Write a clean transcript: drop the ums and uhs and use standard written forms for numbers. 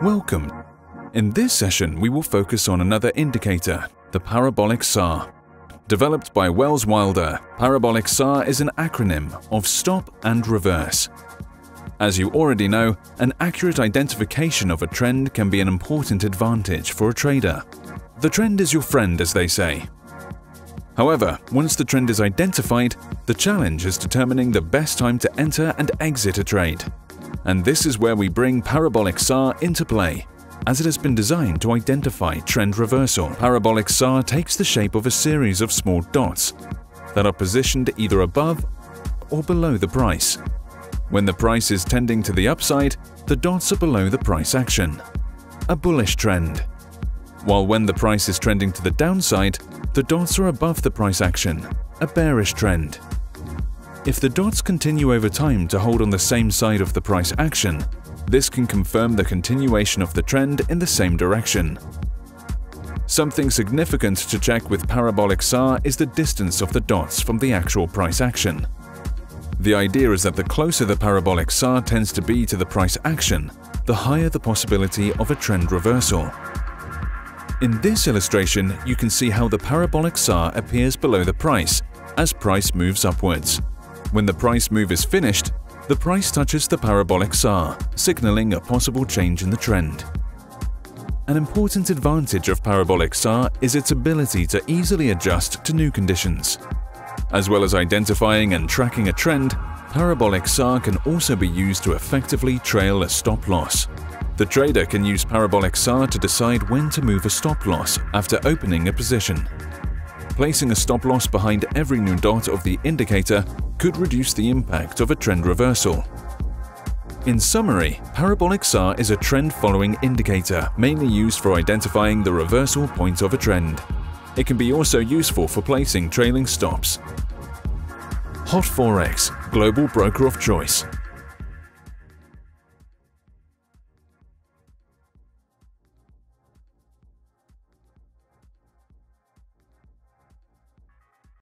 Welcome. In this session, we will focus on another indicator, the Parabolic Sar. Developed by Wells Wilder, Parabolic Sar is an acronym of Stop and Reverse. As you already know, an accurate identification of a trend can be an important advantage for a trader. The trend is your friend, as they say. However, once the trend is identified, the challenge is determining the best time to enter and exit a trade. And this is where we bring Parabolic Sar into play, as it has been designed to identify trend reversal. Parabolic Sar takes the shape of a series of small dots that are positioned either above or below the price. When the price is tending to the upside, the dots are below the price action, a bullish trend. While when the price is trending to the downside, the dots are above the price action, a bearish trend. If the dots continue over time to hold on the same side of the price action, this can confirm the continuation of the trend in the same direction. Something significant to check with Parabolic Sar is the distance of the dots from the actual price action. The idea is that the closer the Parabolic Sar tends to be to the price action, the higher the possibility of a trend reversal. In this illustration, you can see how the Parabolic Sar appears below the price as price moves upwards. When the price move is finished, the price touches the Parabolic Sar, signaling a possible change in the trend. An important advantage of Parabolic Sar is its ability to easily adjust to new conditions. As well as identifying and tracking a trend, Parabolic Sar can also be used to effectively trail a stop loss. The trader can use Parabolic Sar to decide when to move a stop loss after opening a position. Placing a stop loss behind every new dot of the indicator could reduce the impact of a trend reversal. In summary, Parabolic Sar is a trend-following indicator mainly used for identifying the reversal point of a trend. It can be also useful for placing trailing stops. HotForex, global broker of choice.